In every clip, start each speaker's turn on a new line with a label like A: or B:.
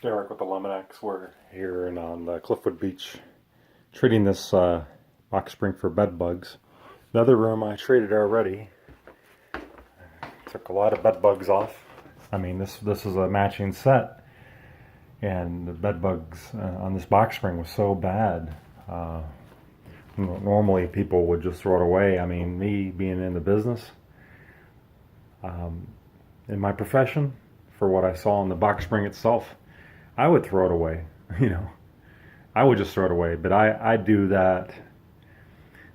A: Derek with Eliminex. We're here on the Cliffwood Beach treating this box spring for bed bugs. The other room I treated already. Took a lot of bed bugs off. I mean, this is a matching set, and the bed bugs on this box spring was so bad. Normally people would just throw it away. I mean, me being in the business, in my profession, for what I saw in the box spring itself, I would throw it away. I would just throw it away. But I do that.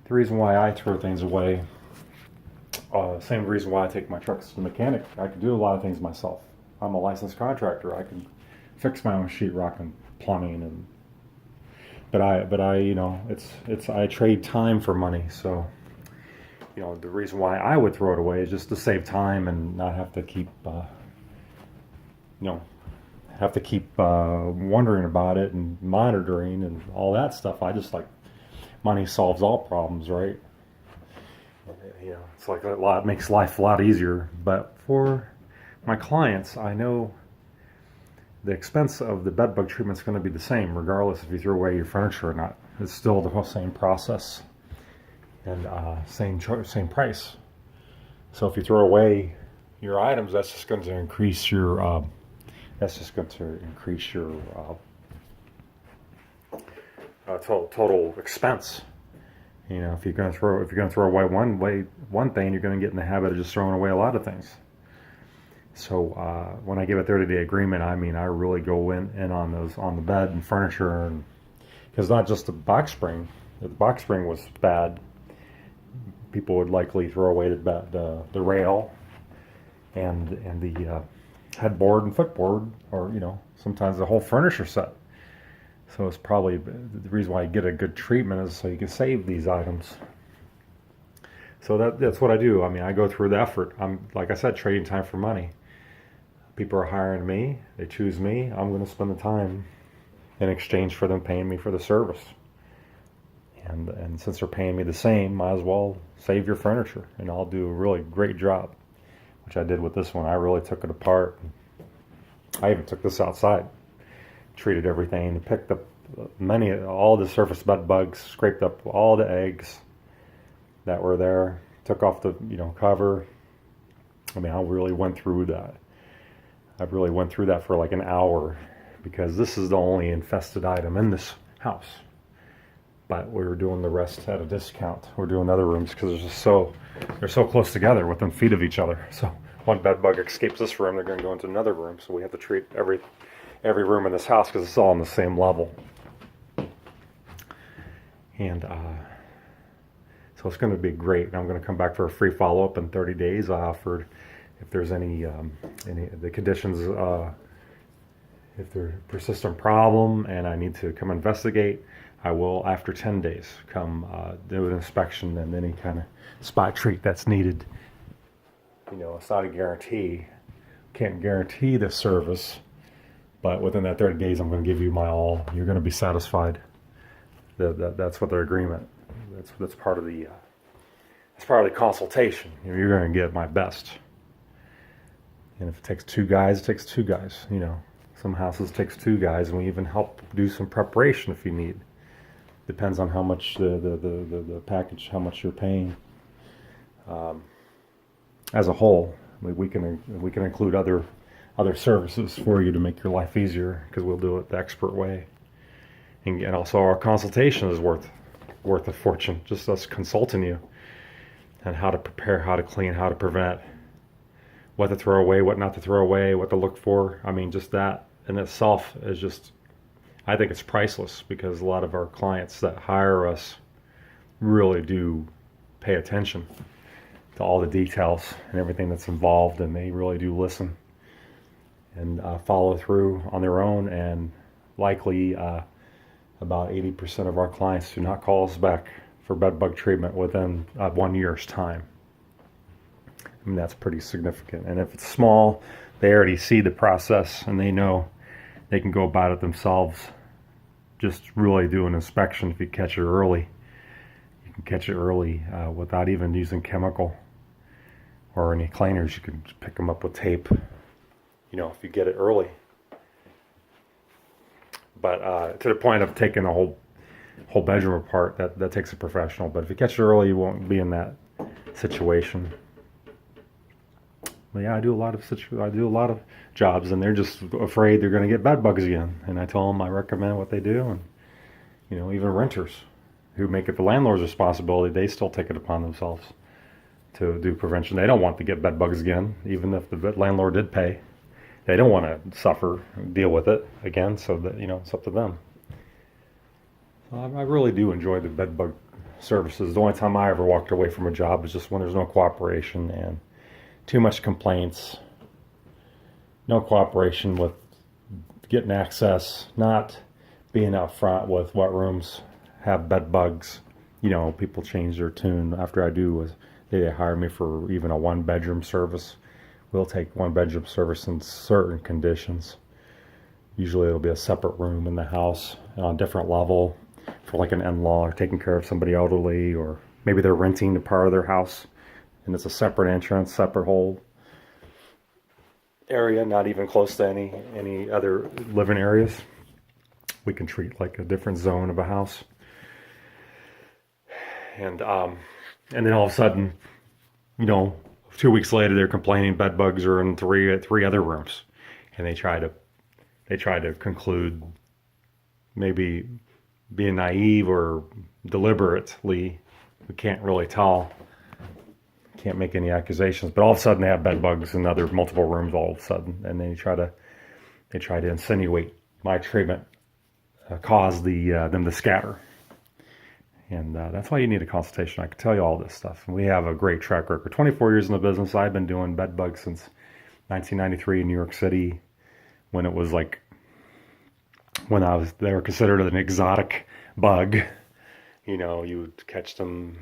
A: The reason why I throw things away, same reason why I take my trucks to the mechanic. I can do a lot of things myself. I'm a licensed contractor. I can fix my own sheetrock and plumbing, but I trade time for money. So, the reason why I would throw it away is just to save time and not have to keep, wondering about it and monitoring and all that stuff. I just money solves all problems, right? It's like makes life a lot easier. But for my clients, I know the expense of the bed bug treatment is going to be the same, regardless if you throw away your furniture or not. It's still the whole same process and same price. So if you throw away your items, that's just going to increase your total expense. If you're going to throw away one thing, you're going to get in the habit of just throwing away a lot of things. So when I give a 30-day agreement, I mean I really go in on the bed and furniture, and because not just the box spring. If the box spring was bad, people would likely throw away the rail and the headboard and footboard, or sometimes the whole furniture set. So it's probably the reason why you get a good treatment is so you can save these items. So that's what I do. I mean, I go through the effort. I'm, like I said, trading time for money. People are hiring me. They choose me. I'm going to spend the time in exchange for them paying me for the service. And since they're paying me the same, might as well save your furniture, and I'll do a really great job, which I did with this one. I really took it apart. I even took this outside, treated everything, picked up all the surface bed bugs, scraped up all the eggs that were there, took off the cover. I mean, I really went through that. I really went through that for like an hour, because this is the only infested item in this house. But we were doing the rest at a discount. We're doing other rooms because they're so close together, within feet of each other. So one bed bug escapes this room, they're going to go into another room. So we have to treat every room in this house because it's all on the same level. And so it's going to be great. And I'm going to come back for a free follow-up in 30 days. I offered, if there's any the conditions, if there's a persistent problem and I need to come investigate, I will, after 10 days, come do an inspection and any kind of spot treat that's needed. It's not a guarantee. Can't guarantee the service, but within that 30 days, I'm going to give you my all. You're going to be satisfied. That's what their agreement. That's part of the consultation. You're going to get my best. And if it takes two guys, it takes two guys. Some houses takes two guys, and we even help do some preparation if you need. Depends on how much the package, how much you're paying. As a whole, we can include other services for you to make your life easier, because we'll do it the expert way. And also our consultation is worth a fortune. Just us consulting you on how to prepare, how to clean, how to prevent, what to throw away, what not to throw away, what to look for. I mean, just that in itself is just, I think it's priceless, because a lot of our clients that hire us really do pay attention to all the details and everything that's involved, and they really do listen and follow through on their own. And likely about 80% of our clients do not call us back for bed bug treatment within 1 year's time. I mean, that's pretty significant. And if it's small, they already see the process and they know they can go about it themselves. Just really do an inspection. If you catch it early, you can catch it early without even using chemical or any cleaners. You can pick them up with tape. If you get it early. But to the point of taking a whole bedroom apart, that takes a professional. But if you catch it early, you won't be in that situation. But yeah, I do a lot of jobs, and they're just afraid they're going to get bed bugs again. And I tell them I recommend what they do, and even renters who make it the landlord's responsibility, they still take it upon themselves to do prevention. They don't want to get bed bugs again, even if the landlord did pay. They don't want to deal with it again. So that it's up to them. So I really do enjoy the bed bug services. The only time I ever walked away from a job is just when there's no cooperation and too much complaints, no cooperation with getting access, not being out front with what rooms have bed bugs. People change their tune. After I do, they hire me for even a 1-bedroom service. We'll take 1-bedroom service in certain conditions. Usually it'll be a separate room in the house on a different level for like an in-law or taking care of somebody elderly, or maybe they're renting a part of their house and it's a separate entrance, separate whole area, not even close to any other living areas. We can treat like a different zone of a house. And then all of a sudden, 2 weeks later, they're complaining bed bugs are in three other rooms, and they try to conclude, maybe being naive or deliberately. We can't really tell. Can't make any accusations, but all of a sudden they have bed bugs in other multiple rooms all of a sudden, and they try to insinuate my treatment caused them to scatter. And that's why you need a consultation. I can tell you all this stuff. And we have a great track record. 24 years in the business. I've been doing bed bugs since 1993 in New York City, when it was like, they were considered an exotic bug. You would catch them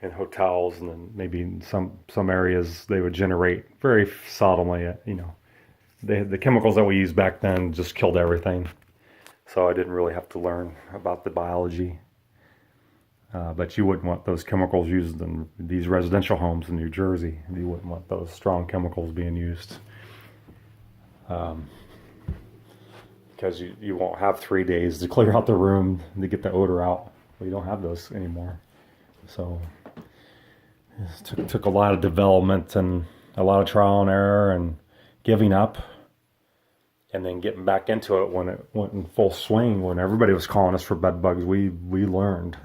A: in hotels, and then maybe in some areas they would generate very seldomly. The chemicals that we used back then just killed everything. So I didn't really have to learn about the biology. But you wouldn't want those chemicals used in these residential homes in New Jersey. You wouldn't want those strong chemicals being used. Because you won't have 3 days to clear out the room to get the odor out. Well, you don't have those anymore. So it took a lot of development and a lot of trial and error and giving up, and then getting back into it when it went in full swing. When everybody was calling us for bed bugs, we learned.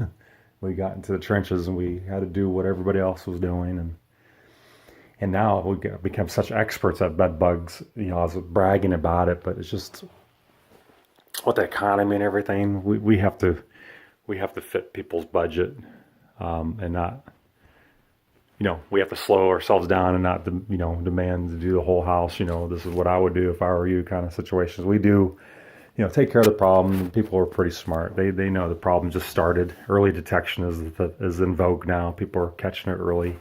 A: We got into the trenches and we had to do what everybody else was doing, and now we become such experts at bed bugs. I was bragging about it, but it's just with the economy and everything, we have to fit people's budget, and not, we have to slow ourselves down and not, demand to do the whole house. This is what I would do if I were you kind of situations. We do, take care of the problem. People are pretty smart. They know the problem just started. Early detection is in vogue now. People are catching it early.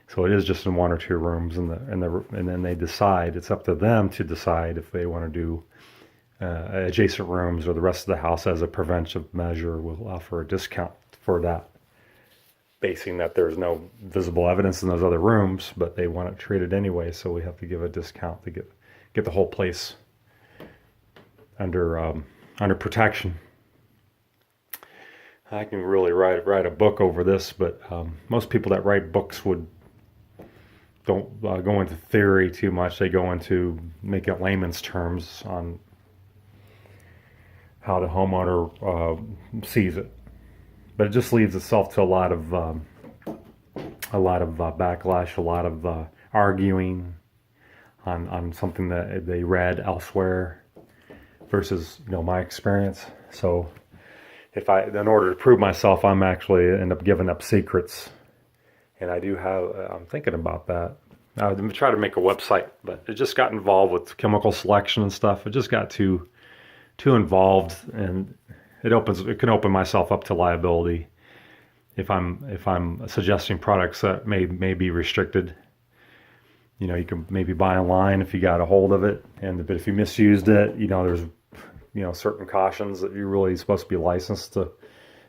A: So it is just in 1 or 2 rooms, and then they decide. It's up to them to decide if they want to do adjacent rooms or the rest of the house as a preventive measure. We'll offer a discount for that, basing that there's no visible evidence in those other rooms, but they want it treated anyway, so we have to give a discount to get the whole place under protection. I can really write a book over this, but most people that write books don't go into theory too much. They go into making it layman's terms on how the homeowner sees it. But it just leads itself to a lot of backlash, a lot of arguing on something that they read elsewhere versus my experience. So in order to prove myself, I'm actually end up giving up secrets, and I'm thinking about that. I would try to make a website, but it just got involved with chemical selection and stuff. It just got too involved, and it can open myself up to liability if I'm suggesting products that may be restricted. You can maybe buy online if you got a hold of it, but if you misused it, there's certain cautions that you're really supposed to be licensed to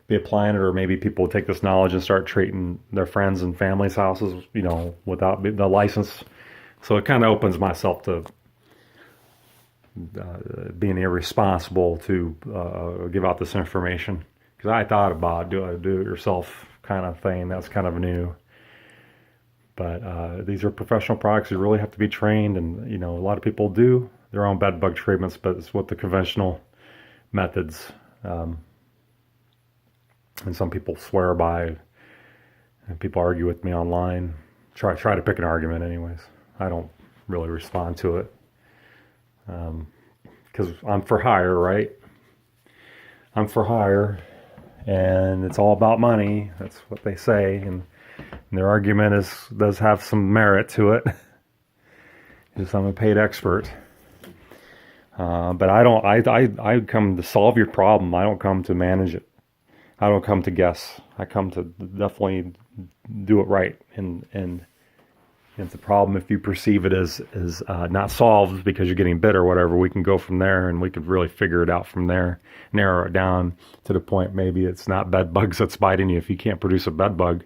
A: be applying it, or maybe people will take this knowledge and start treating their friends and family's houses, without the license. So it kind of opens myself to being irresponsible to give out this information, because I thought about do it yourself kind of thing. That's kind of new. But these are professional products. You really have to be trained, and a lot of people do their own bed bug treatments, but it's with the conventional methods. And some people swear by, and people argue with me online. Try to pick an argument, anyways. I don't really respond to it because I'm for hire, right? I'm for hire, and it's all about money. That's what they say, and their argument does have some merit to it. Because I'm a paid expert. But I come to solve your problem. I don't come to manage it. I don't come to guess. I come to definitely do it right. And it's a problem if you perceive it as not solved because you're getting bit or whatever. We can go from there, and we could really figure it out from there, narrow it down to the point maybe it's not bed bugs that's biting you. If you can't produce a bed bug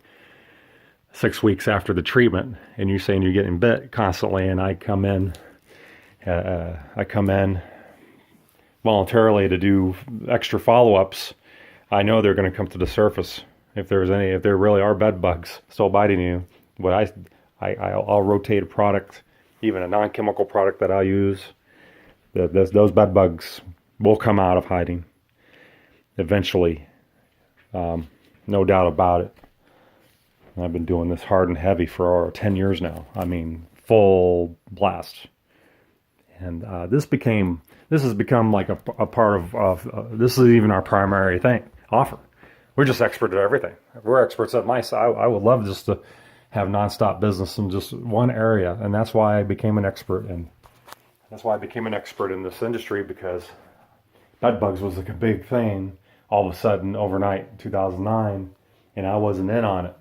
A: 6 weeks after the treatment, and you're saying you're getting bit constantly, and I come in voluntarily to do extra follow-ups, I know they're going to come to the surface. If there really are bed bugs still biting you, I'll rotate a product, even a non-chemical product that I'll use. Those bed bugs will come out of hiding eventually, no doubt about it. I've been doing this hard and heavy for 10 years now. I mean, full blast. And this has become like a part of this is even our primary offer. We're just expert at everything. We're experts at my side. I would love just to have nonstop business in just one area, and that's why I became an expert. And that's why I became an expert in this industry, because bed bugs was like a big thing all of a sudden overnight in 2009, and I wasn't in on it.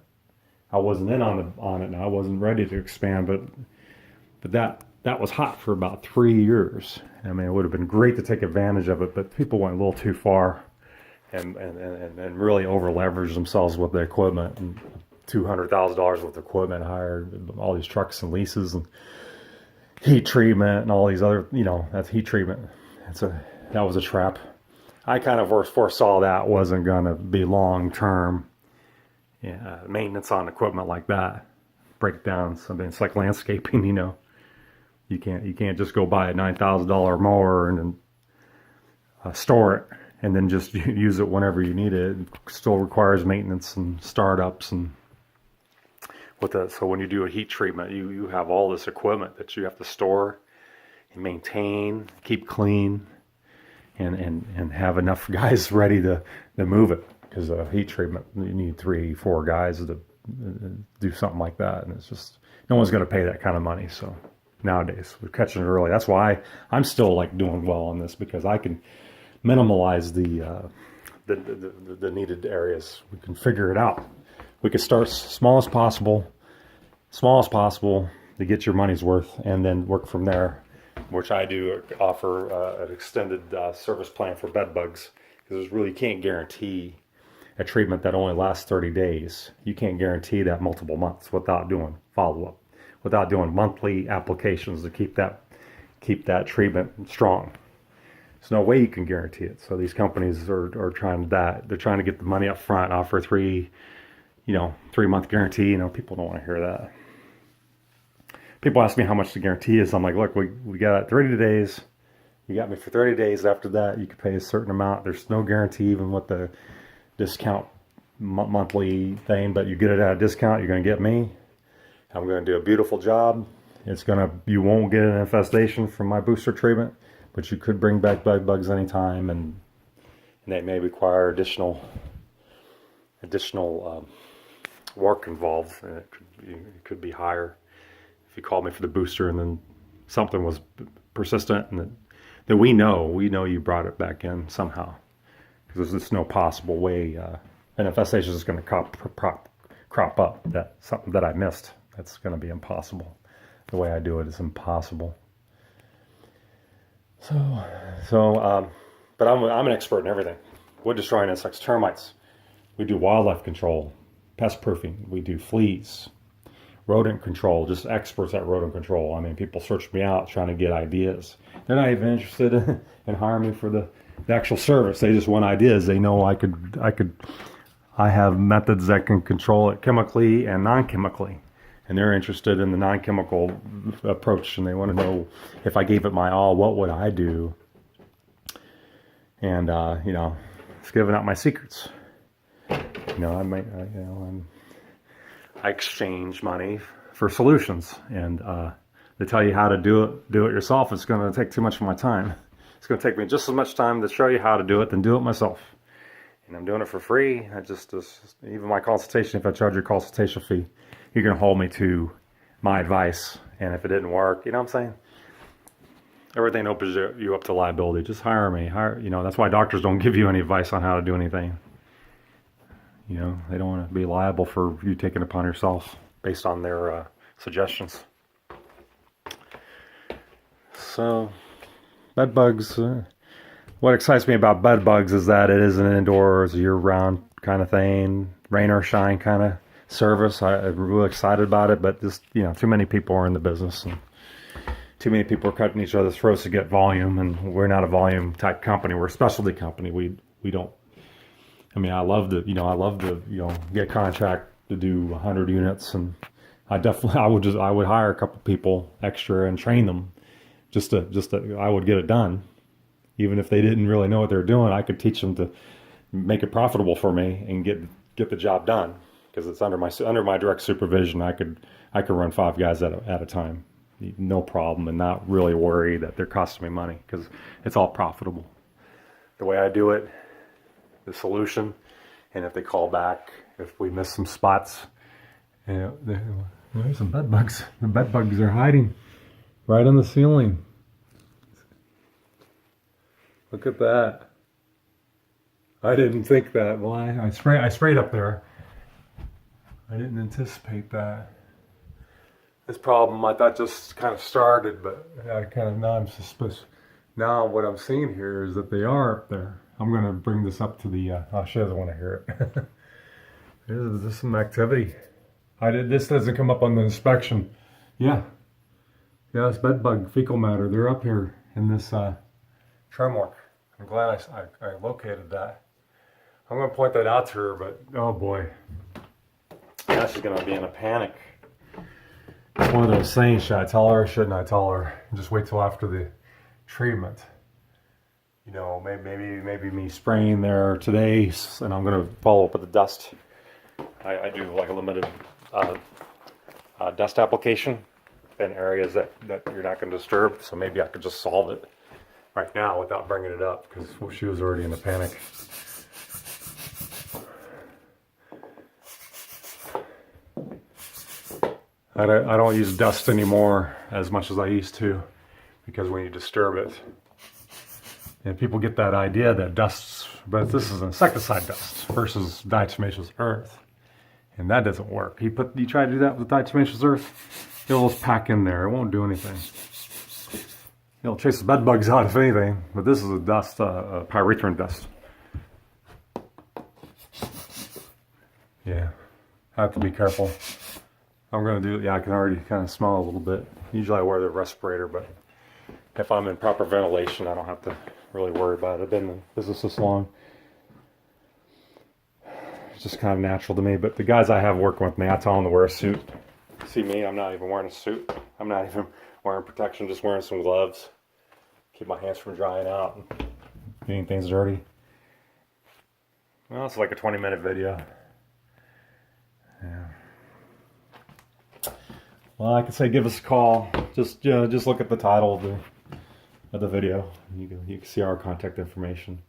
A: I wasn't in on it, and I wasn't ready to expand. But that was hot for about 3 years. I mean, it would have been great to take advantage of it, but people went a little too far, and really over leveraged themselves with the equipment, and $200,000 worth of equipment, hired all these trucks and leases and heat treatment and all these other, that's heat treatment. That was a trap. I kind of foresaw that wasn't going to be long term. Maintenance on equipment like that, break it down. Something it's like landscaping. You can't just go buy a $9,000 mower and then store it and then just use it whenever you need it. It still requires maintenance and startups and so when you do a heat treatment, you have all this equipment that you have to store and maintain, keep clean, and have enough guys ready to move it. Because a heat treatment, you need 3-4 guys to do something like that, and it's just no one's going to pay that kind of money. So nowadays we're catching it early. That's why I'm still like doing well on this, because I can minimize the needed areas. We can figure it out. We could start small as possible to get your money's worth, and then work from there, which I do offer an extended service plan for bed bugs, because really can't guarantee a treatment that only lasts 30 days. You can't guarantee that multiple months without doing follow-up, without doing monthly applications to keep that treatment strong. There's no way you can guarantee it. So these companies are trying that. They're trying to get the money up front, offer 3-month guarantee. People don't want to hear that. People ask me how much the guarantee is. I'm like, look, we got 30 days. You got me for 30 days. After that, you can pay a certain amount. There's no guarantee even with the discount monthly thing, but you get it at a discount, you're going to get me. I'm going to do a beautiful job. You won't get an infestation from my booster treatment, but you could bring back bed bugs anytime, and they may require additional work involved, and it could be higher if you called me for the booster and then something was persistent, and then we know you brought it back in somehow, because there's just no possible way an infestation is going to crop up, that something that I missed. That's going to be impossible. The way I do it is impossible. But I'm an expert in everything. Wood destroying insects, termites. We do wildlife control, pest proofing. We do fleas, rodent control, just experts at rodent control. I mean, people search me out trying to get ideas. They're not even interested in hiring me for the actual service. They just want ideas. They know I have methods that can control it chemically and non-chemically. And they're interested in the non-chemical approach, and they want to know if I gave it my all, what would I do? And you know, it's giving out my secrets. You know, I exchange money for solutions, and to tell you how to do it yourself, it's going to take too much of my time. It's going to take me just as much time to show you how to do it than do it myself. And I'm doing it for free. Even my consultation, if I charge you a consultation fee, you're going to hold me to my advice. And if it didn't work, you know what I'm saying? Everything opens you up to liability. Just hire me. You know, that's why doctors don't give you any advice on how to do anything. You know, they don't want to be liable for you taking it upon yourself based on their suggestions. So, bed bugs. What excites me about bed bugs is that it is an indoors, year-round kind of thing, rain or shine kind of service. I'm really excited about it, but just, you know, too many people are in the business, and too many people are cutting each other's throats to get volume, and we're not a volume type company. We're a specialty company. We don't. I mean, I love to get a contract to do 100 units, and I would hire a couple people extra and train them just to I would get it done. Even if they didn't really know what they were doing, I could teach them to make it profitable for me and get the job done, because it's under my direct supervision. I could run 5 guys at a time, no problem, and not really worry that they're costing me money, because it's all profitable. The way I do it, the solution, and if they call back, if we miss some spots, you know, there's some bed bugs. The bed bugs are hiding right on the ceiling. Look at that. I didn't think that. Well, I sprayed up there. I didn't anticipate that. This problem I thought just kind of started, but now I'm suspicious. Now what I'm seeing here is that they are up there. I'm going to bring this up to the, she doesn't want to hear it. There's some activity. This doesn't come up on the inspection. Yeah, it's bed bug, fecal matter. They're up here in this trim work. I'm glad I located that. I'm going to point that out to her, but oh boy. Now she's going to be in a panic. It's one of those things, should I tell her or shouldn't I tell her? Just wait till after the treatment. You know, maybe me spraying there today, and I'm going to follow up with the dust. I do like a limited dust application in areas that you're not going to disturb, so maybe I could just solve it right now without bringing it up, because she was already in a panic. I don't use dust anymore as much as I used to, because when you disturb it, and people get that idea that dust, but this is insecticide dust versus diatomaceous earth, and that doesn't work. You try to do that with diatomaceous earth, it'll just pack in there. It won't do anything. It'll chase the bed bugs out if anything, but this is a dust, pyrethrin dust. Yeah, I have to be careful. I'm going to do, I can already kind of smell a little bit. Usually I wear the respirator, but if I'm in proper ventilation, I don't have to really worry about it. I've been in business this long. It's just kind of natural to me, but the guys I have working with me, I tell them to wear a suit. See me, I'm not even wearing a suit. I'm not even wearing protection, just wearing some gloves. Keep my hands from drying out and getting things dirty. Well, it's like a 20-minute video. Yeah. Well, I could say give us a call. Just look at the title of the video. You can see our contact information.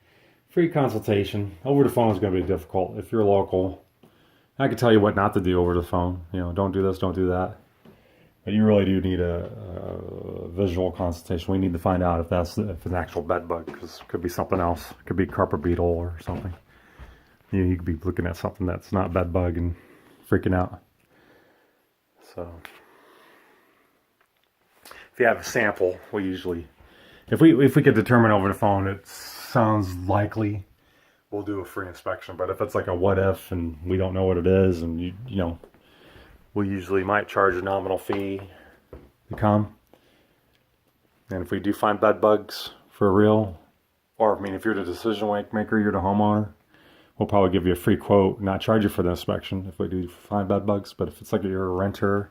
A: Free consultation. Over the phone is going to be difficult if you're local. I can tell you what not to do over the phone. You know, don't do this, don't do that. But you really do need a visual consultation. We need to find out if it's an actual bed bug, because it could be something else. It could be carpet beetle or something. You could be looking at something that's not bed bug and freaking out. So, if you have a sample, we usually, if we could determine over the phone, it sounds likely, we'll do a free inspection. But if it's like a what if and we don't know what it is, and you know, we usually might charge a nominal fee to come. And if we do find bed bugs for real, or I mean, if you're the decision maker, you're the homeowner, we'll probably give you a free quote, not charge you for the inspection if we do find bed bugs. But if it's like you're a renter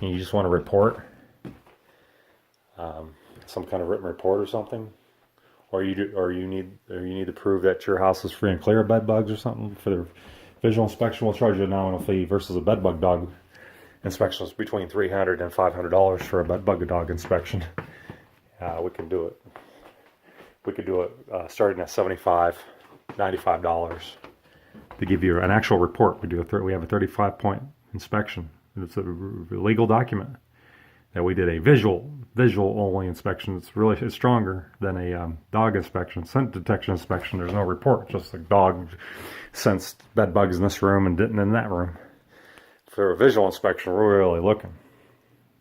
A: and you just want to report some kind of written report or something, or you need to prove that your house is free and clear of bed bugs or something for the visual inspection, we'll charge you a nominal fee versus a bed bug dog inspection is between $300 and $500 for a bed bug dog inspection. We can do it. We could do it starting at $75, $95 to give you an actual report. We have a 35-point inspection. It's a legal document that we did a visual only inspection. It's stronger than a dog inspection, scent detection inspection. There's no report, just like dog sensed bed bugs in this room and didn't in that room. For a visual inspection, we're really looking.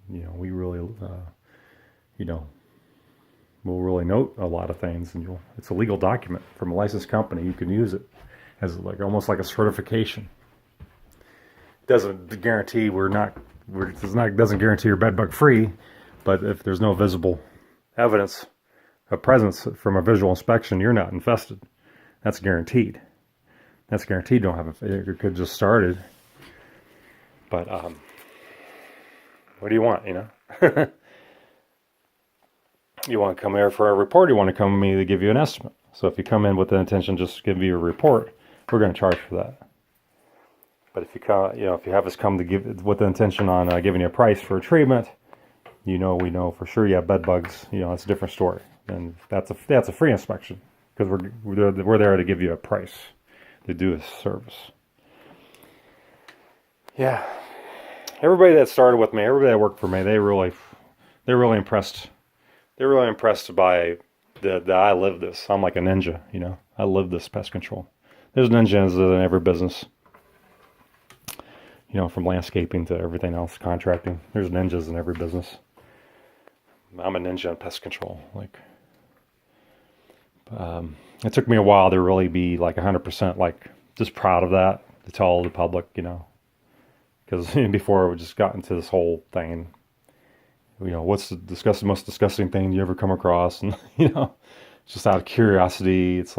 A: We really, we'll really note a lot of things, and it's a legal document from a licensed company. You can use it as almost like a certification. It doesn't guarantee doesn't guarantee you're bed bug free, but if there's no visible evidence of presence from a visual inspection, you're not infested. That's guaranteed. That's guaranteed. Don't have it could just started. But what do you want? You want to come here for a report, or you want to come to me to give you an estimate. So if you come in with the intention just to give you a report, we're going to charge for that. But if you come, if you have us come to give with the intention on giving you a price for a treatment, we know for sure you have bed bugs. It's a different story, and that's a free inspection because we're there to give you a price to do a service. Yeah, everybody that started with me, everybody that worked for me, they're really impressed. They're really impressed by that I live this. I'm like a ninja, I live this pest control. There's ninjas in every business, from landscaping to everything else, contracting. There's ninjas in every business. I'm a ninja in pest control. It took me a while to really be 100% just proud of that, to tell the public, because before we just got into this whole thing. What's the most disgusting thing you ever come across? And, just out of curiosity, it's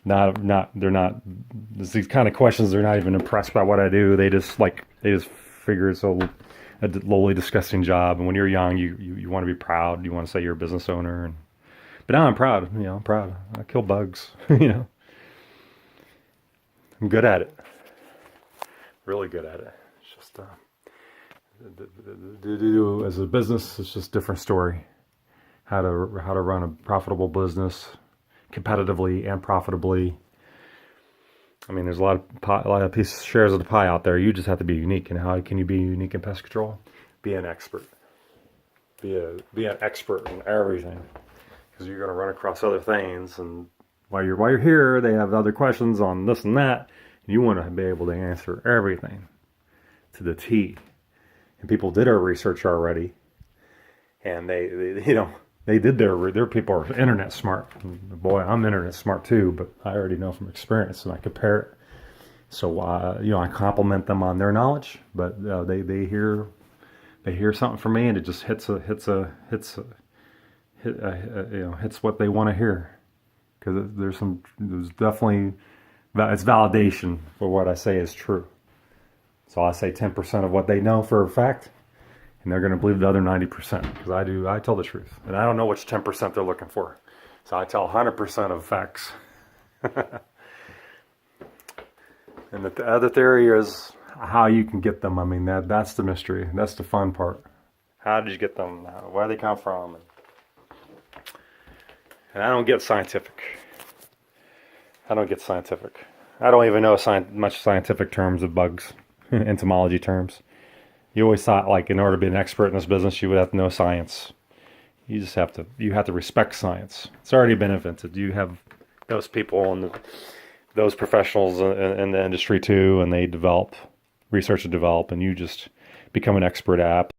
A: they're not, these kind of questions, they're not even impressed by what I do. They just figure it's a lowly disgusting job. And when you're young, you want to be proud. You want to say you're a business owner. But now I'm proud, I'm proud. I kill bugs, I'm good at it. Really good at it. It's just, as a business, it's just a different story. How to run a profitable business competitively and profitably. I mean, there's a lot of shares of the pie out there. You just have to be unique. And how can you be unique in pest control? Be an expert. Be an expert in everything, because you're going to run across other things. And while you're here, they have other questions on this and that. And you want to be able to answer everything to the T. And people did our research already, and they did their people are internet smart. And boy, I'm internet smart too, but I already know from experience, and I compare it. So I compliment them on their knowledge, but they hear something from me, and it just hits what they want to hear, because there's definitely it's validation for what I say is true. So I say 10% of what they know for a fact, and they're going to believe the other 90%, because I tell the truth. And I don't know which 10% they're looking for. So I tell 100% of facts. And the other theory is how you can get them. I mean, that's the mystery. That's the fun part. How did you get them? Where they come from? And I don't get scientific. I don't even know much scientific terms of bugs. Entomology terms. You always thought in order to be an expert in this business, you would have to know science. You have to respect science. It's already been invented. You have those people and those professionals in the industry too, and they research and develop, and you just become an expert at